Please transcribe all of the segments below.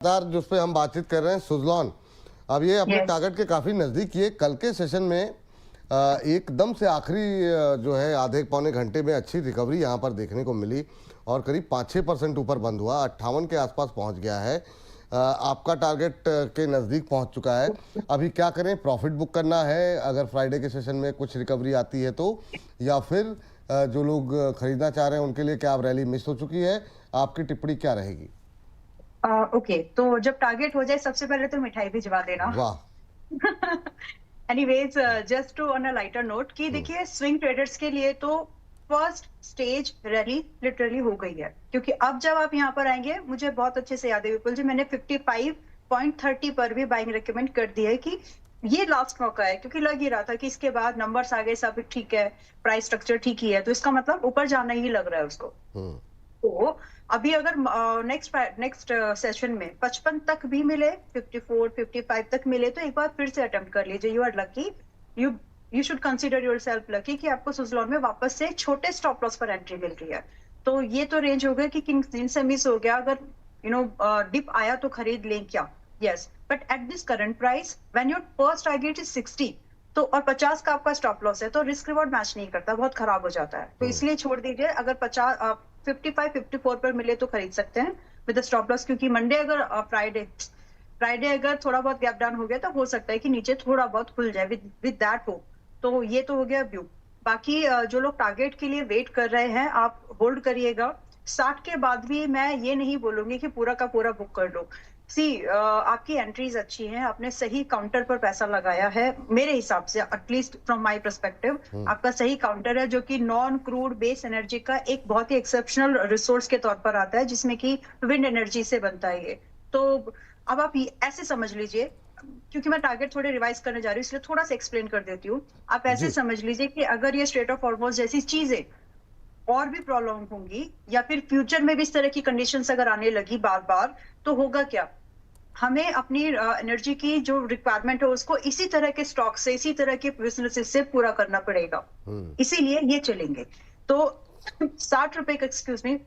जिस पे हम बातचीत कर रहे हैं सुज़लोन, अब ये अपने टारगेट के काफ़ी नज़दीक। ये कल के सेशन में एकदम से आखिरी जो है आधे पौने घंटे में अच्छी रिकवरी यहाँ पर देखने को मिली और करीब 5-6% ऊपर बंद हुआ, 58 के आसपास पहुँच गया है। आपका टारगेट के नज़दीक पहुँच चुका है। अभी क्या करें, प्रॉफिट बुक करना है अगर फ्राइडे के सेशन में कुछ रिकवरी आती है तो, या फिर जो लोग खरीदना चाह रहे हैं उनके लिए क्या अब रैली मिस हो चुकी है? आपकी टिप्पणी क्या रहेगी? ओके, तो जब टारगेट हो जाए सबसे पहले तो मिठाई भिजवा देना। वाह। Anyways, just to on a lighter note कि देखिए स्विंग ट्रेडर्स के लिए तो फर्स्ट स्टेज रैली लिटरली हो गई है, क्योंकि अब जब आप यहाँ पर आएंगे, मुझे बहुत अच्छे से याद है विपुल जी, मैंने 55.30 पर भी बाइंग रेकमेंड कर दिया है कि ये लास्ट मौका है, क्योंकि लग ही रहा था कि इसके बाद नंबर्स आ गए, सब ठीक है, प्राइस स्ट्रक्चर ठीक ही है, तो इसका मतलब ऊपर जाना ही लग रहा है उसको। तो अभी अगर नेक्स्ट सेशन में 55 तक भी मिले, 54, 55 तक मिले, तो एक बार फिर से अटेम्प्ट कर लीजिए। You are lucky, you you should consider yourself lucky कि आपको सुज़लोन में वापस से छोटे स्टॉप लॉस पर एंट्री मिल रही है। तो ये तो रेंज हो गया कि किंग से मिस हो गया। अगर डिप आया तो खरीद लें क्या? Yes, but at this current price when your first target is 60 तो और 50 का आपका स्टॉप लॉस है, तो रिस्क रिवॉर्ड मैच नहीं करता, बहुत खराब हो जाता है। तो इसलिए छोड़ दीजिए। अगर 55-54 पर मिले तो खरीद सकते हैं विद स्टॉप लॉस, क्योंकि मंडे अगर फ्राइडे अगर थोड़ा बहुत गैप डाउन हो गया तो हो सकता है कि नीचे थोड़ा बहुत खुल जाए विद दैट हो। तो ये तो हो गया व्यू। बाकी जो लोग टारगेट के लिए वेट कर रहे हैं, आप होल्ड करिएगा। 60 के बाद भी मैं ये नहीं बोलूंगी कि पूरा का पूरा बुक कर लो। आपकी एंट्रीज अच्छी हैं, आपने सही काउंटर पर पैसा लगाया है मेरे हिसाब से, एटलीस्ट फ्रॉम माय पर्सपेक्टिव। आपका सही काउंटर है जो कि नॉन क्रूड बेस एनर्जी का एक बहुत ही एक्सेप्शनल रिसोर्स के तौर पर आता है, जिसमें कि विंड एनर्जी से बनता है ये। तो अब आप ऐसे समझ लीजिए, क्योंकि मैं टारगेट थोड़े रिवाइज करने जा रही हूँ इसलिए थोड़ा सा एक्सप्लेन कर देती हूँ। आप ऐसे समझ लीजिए कि अगर ये स्ट्रेट ऑफ हॉर्मुज़ जैसी चीजें और भी प्रोलॉन्ग होंगी, या फिर फ्यूचर में भी इस तरह की कंडीशंस अगर आने लगी बार बार, तो होगा क्या? हमें अपनी एनर्जी की जो रिक्वायरमेंट है उसको इसी तरह के स्टॉक से, इसी तरह के बिजनेसेस से पूरा करना पड़ेगा। इसीलिए ये चलेंगे। तो 60 रुपए का, एक्सक्यूज मी,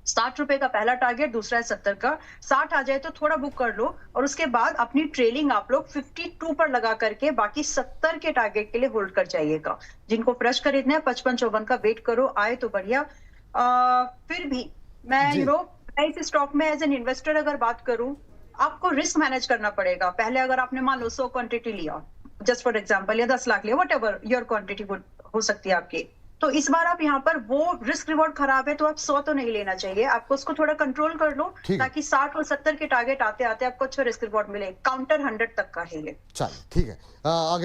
60 रुपए का पहला टारगेट, दूसरा है 70 का। 60 आ जाए तो थोड़ा बुक कर लो, और उसके बाद अपनी ट्रेलिंग आप लोग 52 पर लगा करके बाकी 70 के टारगेट के लिए होल्ड कर जाइएगा। जिनको फ्रेश खरीदना है 55-54 का वेट करो, आए तो बढ़िया। फिर भी मैं मैं इस स्टॉक में एज एन इन्वेस्टर अगर बात करूं, आपको रिस्क मैनेज करना पड़ेगा। पहले अगर आपने मान लो 100 क्वांटिटी लिया, जस्ट फॉर एग्जांपल, या 10 लाख लिया, व्हाटएवर योर क्वांटिटी हो सकती है आपकी, तो इस बार आप यहाँ पर वो रिस्क रिवॉर्ड खराब है तो आप 100 तो नहीं लेना चाहिए, आपको उसको थोड़ा कंट्रोल कर लो, ताकि 60 और 70 के टारगेट आते आते आपको अच्छा रिस्क रिवॉर्ड मिले। काउंटर 100 तक का है ये। चल ठीक है, आगे